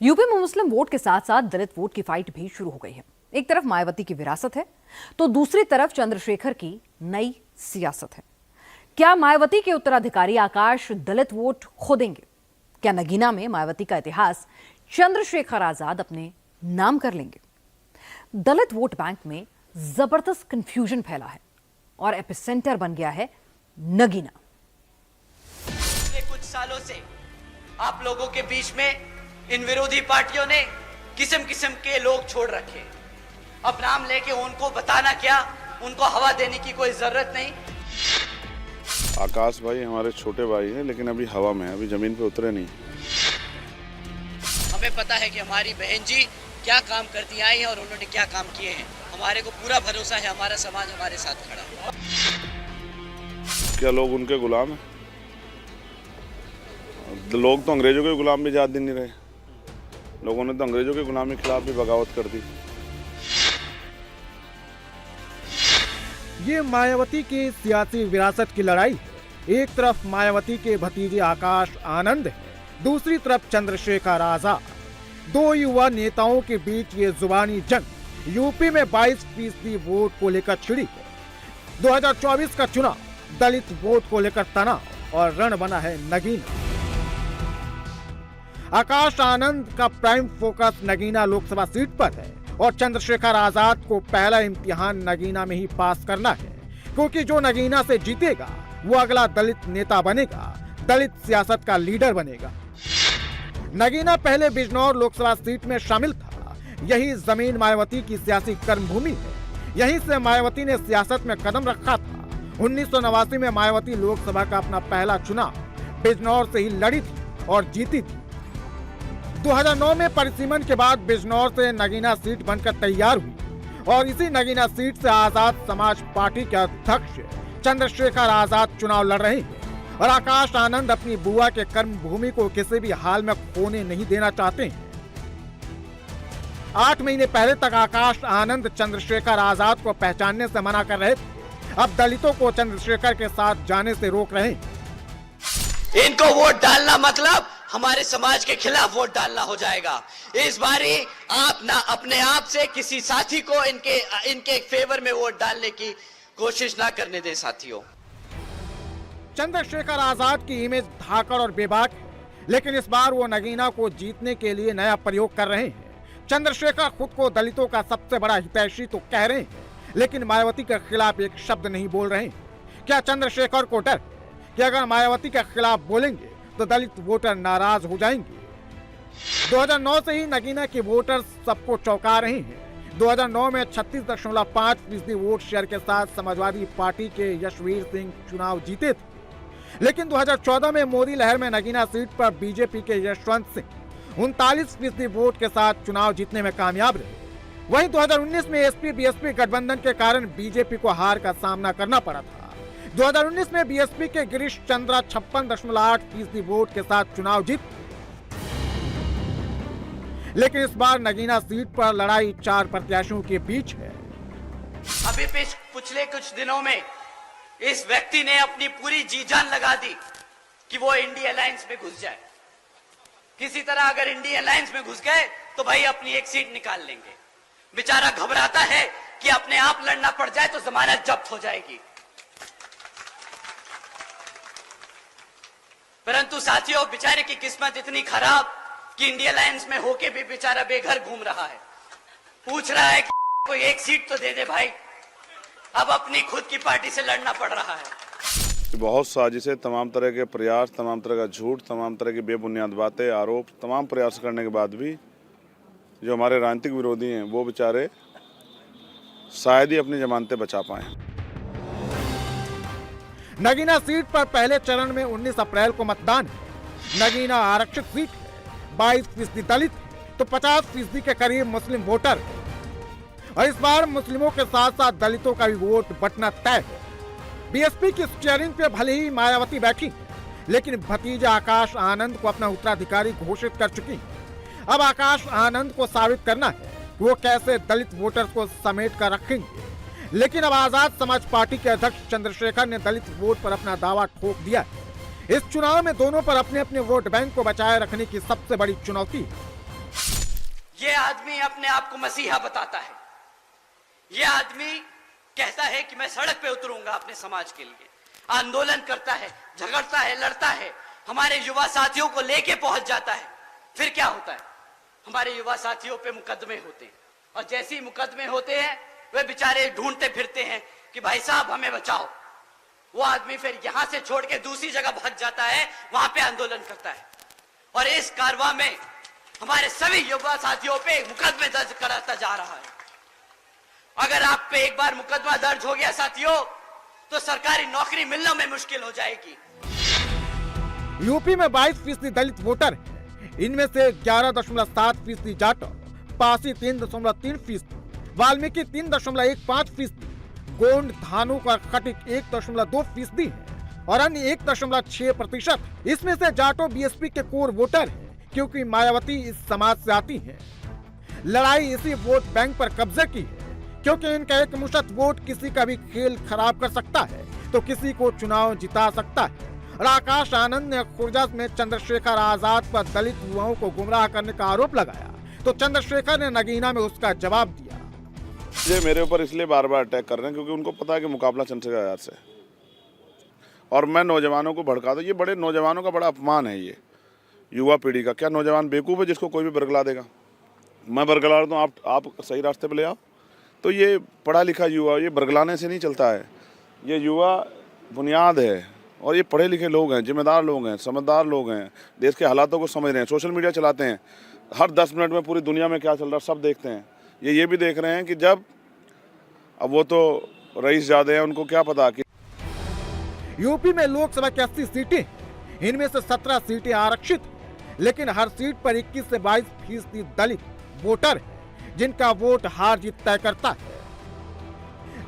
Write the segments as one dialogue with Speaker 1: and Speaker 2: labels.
Speaker 1: UP में मुस्लिम vote के साथ साथ दलित वोट की फाइट भी शुरू हो गई है। एक तरफ मायावती की विरासत है तो दूसरी तरफ चंद्रशेखर की नई सियासत है। क्या मायावती के उत्तराधिकारी आकाश दलित वोट खो देंगे? क्या नगीना में मायावती का इतिहास चंद्रशेखर आजाद अपने नाम कर लेंगे? दलित वोट बैंक में जबरदस्त कंफ्यूजन फैला है और एपिसेंटर बन गया है नगीना।
Speaker 2: पिछले कुछ सालों से आप लोगों के बीच में इन विरोधी पार्टियों ने किस्म किस्म के लोग छोड़ रखे। अब नाम लेके उनको बताना क्या, उनको हवा देने की कोई जरूरत नहीं।
Speaker 3: आकाश भाई हमारे छोटे भाई हैं, लेकिन अभी हवा में है, अभी जमीन पे उतरे नहीं।
Speaker 2: हमें पता है कि हमारी बहन जी क्या काम करती आई हैं और उन्होंने क्या काम किए हैं। हमारे को पूरा भरोसा है, हमारा समाज हमारे साथ खड़ा है।
Speaker 3: क्या लोग उनके गुलाम हैं? लोग तो अंग्रेजों के गुलाम भी ज्यादा दिन नहीं रहे। लोगों ने तो अंग्रेजों के गुलामी के खिलाफ भी बगावत कर दी।
Speaker 4: ये मायावती की सियासी विरासत की लड़ाई है। एक तरफ मायावती के भतीजे आकाश आनंद है, दूसरी तरफ चंद्रशेखर आजाद। दो युवा नेताओं के बीच ये जुबानी जंग यूपी में 22% वोट को लेकर छिड़ी है। 2024 का चुनाव दलित वोट को लेकर तनाव और रण बना है नगीना। आकाश आनंद का prime focus Nagina Lok Sabha seat पर है और चंद्रशेखर आजाद को पहला इम्तिहान नगीना में ही पास करना है, क्योंकि जो नगीना से जीतेगा वो अगला दलित नेता बनेगा, दलित सियासत का लीडर बनेगा। नगीना पहले बिजनौर लोकसभा सीट में शामिल था। यही जमीन मायावती की सियासी कर्मभूमि है। यहीं से मायावती ने सियासत में कदम रखा था। 1989 में मायावती लोकसभा का अपना पहला चुनाव बिजनौर से ही लड़ी थी और जीती थी। 2009 में परिसीमन के बाद बिजनौर से नगीना सीट बनकर तैयार हुई और इसी नगीना सीट से आजाद समाज पार्टी के अध्यक्ष चंद्रशेखर आजाद चुनाव लड़ रहे हैं और आकाश आनंद अपनी बुआ के कर्म भूमि को किसी भी हाल में खोने नहीं देना चाहते हैं। 8 महीने पहले तक आकाश आनंद चंद्रशेखर आजाद को पहचानने से मना कर रहे थे। अब दलितों को चंद्रशेखर के साथ जाने से रोक रहे हैं।
Speaker 2: इनको वोट डालना मतलब हमारे समाज के खिलाफ वोट डालना हो जाएगा। इस बारी आप ना अपने आप से किसी साथी को इनके फेवर में वोट डालने की कोशिश ना करने दें साथियों।
Speaker 4: चंद्रशेखर आजाद की इमेज धाकड़ और बेबाक है, लेकिन इस बार वो नगीना को जीतने के लिए नया प्रयोग कर रहे हैं। चंद्रशेखर खुद को दलितों का सबसे बड़ा हितैषी तो कह रहे हैं, लेकिन मायावती के खिलाफ एक शब्द नहीं बोल रहे हैं। क्या चंद्रशेखर को डर कि अगर मायावती के खिलाफ बोलेंगे तो दलित वोटर नाराज हो जाएंगे? 2009 से ही नगीना के वोटर सबको चौंका रहे हैं। 2009 में 36.5% वोट शेयर के साथ समाजवादी पार्टी के यशवीर सिंह चुनाव जीते थे, लेकिन 2014 में मोदी लहर में नगीना सीट पर बीजेपी के यशवंत सिंह 39% वोट के साथ चुनाव जीतने में कामयाब रहे। वहीं 2019 में एसपी बीएसपी गठबंधन के कारण बीजेपी को हार का सामना करना पड़ा था। 2019 में बीएसपी के गिरीश चंद्रा 56.8% वोट के साथ चुनाव जीत, लेकिन इस बार नगीना सीट पर लड़ाई 4 प्रत्याशियों के बीच है।
Speaker 2: अभी पिछले कुछ दिनों में इस व्यक्ति ने अपनी पूरी जी जान लगा दी कि वो इंडिया अलायंस में घुस जाए। किसी तरह अगर इंडिया अलायंस में घुस गए तो भाई अपनी एक सीट निकाल लेंगे। बेचारा घबराता है कि अपने आप लड़ना पड़ जाए तो जमानत जब्त हो जाएगी। परंतु साथियों, बेचारे की किस्मत इतनी खराब कि इंडिया अलायंस में होके भी बेचारा बेघर घूम रहा है। पूछ रहा है कि कोई एक सीट तो दे दे भाई। अब अपनी खुद की पार्टी से लड़ना पड़ रहा है।
Speaker 3: बहुत साजिशें, तमाम तरह के प्रयास, तमाम तरह का झूठ, तमाम तरह की बेबुनियाद बातें, आरोप, तमाम प्रयास करने के बाद भी जो हमारे राजनीतिक विरोधी हैं वो बेचारे शायद ही अपनी जमानतें बचा पाए।
Speaker 4: नगीना सीट पर पहले चरण में 19 अप्रैल को मतदान है। नगीना आरक्षित सीट है। 22% दलित तो 50% के करीब मुस्लिम वोटर है और इस बार मुस्लिमों के साथ साथ दलितों का भी वोट बंटना तय है। बीएसपी की स्टीयरिंग पे भले ही मायावती बैठी, लेकिन भतीजा आकाश आनंद को अपना उत्तराधिकारी घोषित कर चुकी है। अब आकाश आनंद को साबित करना है कि वो कैसे दलित वोटर्स को समेट कर रखेंगे। लेकिन अब आजाद समाज पार्टी के अध्यक्ष चंद्रशेखर ने दलित वोट पर अपना दावा ठोक दिया है। इस चुनाव में दोनों पर अपने अपने वोट बैंक को बचाए रखने की सबसे बड़ी चुनौती है।
Speaker 2: ये आदमी अपने आप को मसीहा बताता है। ये आदमी कहता है कि मैं सड़क पे उतरूंगा अपने समाज के लिए, आंदोलन करता है, झगड़ता है, लड़ता है, हमारे युवा साथियों को लेके पहुंच जाता है। फिर क्या होता है? हमारे युवा साथियों पे मुकदमे होते हैं, और जैसे ही मुकदमे होते हैं वे बेचारे ढूंढते फिरते हैं कि भाई साहब हमें बचाओ। वो आदमी फिर यहां से छोड़ के दूसरी जगह भाग जाता है, वहां पे आंदोलन करता है, और इस कारवां में हमारे सभी युवा साथियों पे मुकदमे दर्ज कराता जा रहा है। अगर आप पे एक बार मुकदमा दर्ज हो गया साथियों, तो सरकारी नौकरी मिलना में मुश्किल हो जाएगी।
Speaker 4: यूपी में 22% दलित वोटर हैं। इनमें से 11.7% जाटव, पासी 3.3%, वाल्मीकि 3.15%, गोंड, धानुक और खटिक 1.2% है और अन्य 1.6%। इसमें से जाटव बीएसपी के कोर वोटर हैं, क्योंकि मायावती इस समाज से आती हैं। लड़ाई इसी वोट बैंक पर कब्जे की है, क्योंकि इनका एक मुश्त वोट किसी का भी खेल खराब कर सकता है तो किसी को चुनाव जिता सकता है। और आकाश आनंद ने खुर्जा में चंद्रशेखर आजाद पर दलित युवाओं को गुमराह करने का आरोप लगाया, तो चंद्रशेखर ने नगीना में उसका जवाब दिया।
Speaker 3: ये मेरे ऊपर इसलिए बार बार अटैक कर रहे हैं क्योंकि उनको पता है कि मुकाबला चंद्रशेखर आजाद से, और मैं नौजवानों को भड़का दूं। ये बड़े नौजवानों का बड़ा अपमान है। ये युवा पीढ़ी का, क्या नौजवान बेवकूफ़ है जिसको कोई भी बरगला देगा? मैं बरगला दूँ, आप सही रास्ते पर ले आओ। तो ये पढ़ा लिखा युवा, ये बरगलाने से नहीं चलता है। ये युवा बुनियाद है, और ये पढ़े लिखे लोग हैं, जिम्मेदार लोग हैं, समझदार लोग हैं, देश के हालातों को समझ रहे हैं, सोशल मीडिया चलाते हैं, हर 10 मिनट में पूरी दुनिया में क्या चल रहा है सब देखते हैं। ये भी देख रहे हैं कि जब अब वो तो रईस ज़्यादा हैं, उनको क्या पता कि
Speaker 4: यूपी में लोकसभा की 80 सीटें, इनमें से 17 सीटें आरक्षित, लेकिन हर सीट पर 21 से 22% दलित वोटर हैं, जिनका वोट हार जीत तय करता है।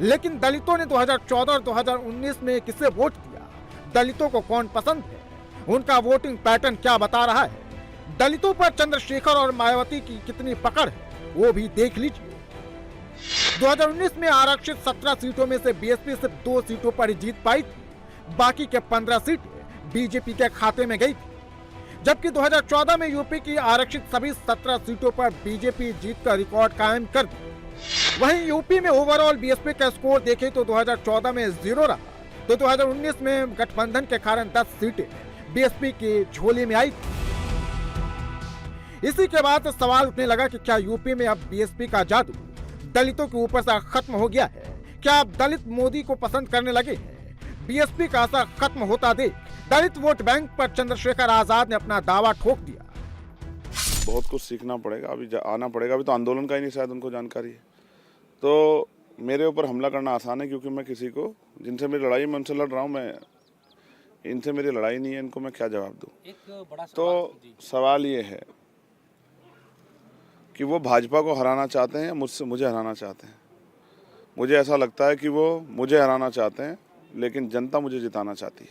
Speaker 4: लेकिन दलितों ने 2014 और 2019 में किसे वोट दिया, दलितों को कौन पसंद है, उनका वोटिंग पैटर्न क्या बता रहा है, दलितों पर चंद्रशेखर और मायावती की कितनी पकड़ है, वो भी देख लीजिए। 2019 में आरक्षित 17 सीटों में से बीएसपी सिर्फ 2 सीटों पर ही जीत पाई थी, बाकी के 15 सीटें बीजेपी के खाते में गई थी। जबकि 2014 में यूपी की आरक्षित सभी 17 सीटों पर बीजेपी जीत का रिकॉर्ड कायम कर दी। वहीं यूपी में ओवरऑल बीएसपी का स्कोर देखें तो 2014 में 0 रहा, तो 2019 में गठबंधन के कारण 10 सीटें बीएसपी के झोले में आई थी। इसी के बाद सवाल उठने लगा कि क्या यूपी में अब बीएसपी का जादू दलितों के ऊपर से खत्म हो गया है? क्या अब दलित मोदी को पसंद करने लगे हैं? बीएसपी का असर खत्म होता देख दलित वोट बैंक पर चंद्रशेखर आजाद ने अपना दावा ठोक दिया।
Speaker 3: बहुत कुछ सीखना पड़ेगा, अभी आना पड़ेगा। अभी तो आंदोलन का ही नहीं शायद उनको जानकारी है। तो मेरे ऊपर हमला करना आसान है, क्योंकि मैं किसी को, जिनसे मेरी लड़ाई, मैं उनसे लड़ रहा हूँ, मैं इनसे मेरी लड़ाई नहीं है, इनको मैं क्या जवाब दूँ? तो सवाल ये है कि वो भाजपा को हराना चाहते हैं या मुझे हराना चाहते हैं। मुझे ऐसा लगता है कि वो मुझे हराना चाहते हैं, लेकिन जनता मुझे जिताना चाहती है।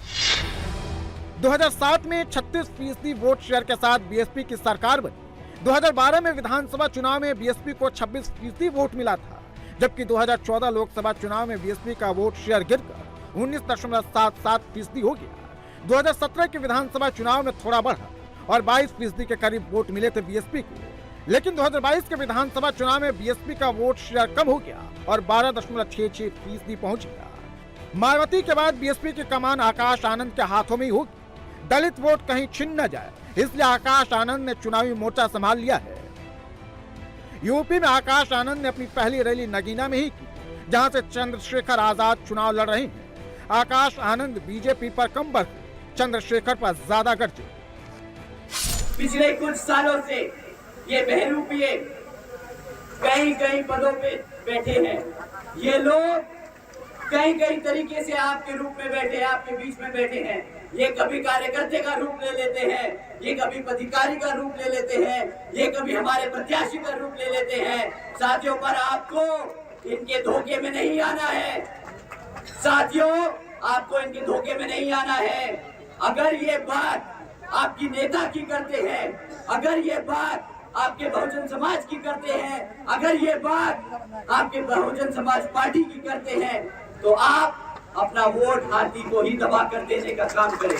Speaker 4: 2007 में 36% वोट शेयर के साथ बीएसपी की सरकार बनी। 2012 में विधानसभा चुनाव में बीएसपी को 26% वोट मिला था, जबकि 2014 लोकसभा चुनाव में बीएसपी का वोट शेयर गिरकर 19.77% हो गया। 2017 के विधानसभा चुनाव में थोड़ा बढ़ा और 22% के करीब वोट मिले थे बीएसपी को, लेकिन 2022 के विधानसभा चुनाव में बीएसपी का वोट शेयर कम हो गया और 12.66% पहुंच गया। मायावती के बाद बीएसपी की कमान आकाश आनंद के हाथों में ही होगी। दलित वोट कहीं छिन न जाए, इसलिए आकाश आनंद ने चुनावी मोर्चा संभाल लिया है। यूपी में आकाश आनंद ने अपनी पहली रैली नगीना में ही की, जहां से चंद्रशेखर आजाद चुनाव लड़ रहे हैं। आकाश आनंद बीजेपी पर कम बरसे, चंद्रशेखर पर ज्यादा गरजे।
Speaker 2: पिछले कुछ सालों से ये बहरूपिये कई पदों पे बैठे हैं। ये लोग कई तरीके से आपके रूप में बैठे हैं, आपके बीच में बैठे हैं। ये कभी कार्यकर्ता का रूप ले लेते हैं, ये कभी पदाधिकारी का रूप ले लेते हैं, ये कभी हमारे प्रत्याशी का रूप ले लेते हैं। साथियों, पर आपको इनके धोखे में नहीं आना है। साथियों, आपको इनके धोखे में नहीं आना है। अगर ये बात आपकी नेता की करते हैं, अगर ये बात आपके बहुजन समाज की करते हैं, अगर ये बात आपके बहुजन समाज पार्टी की करते हैं, तो आप अपना वोट हाथी को ही दबा कर देने का काम करें।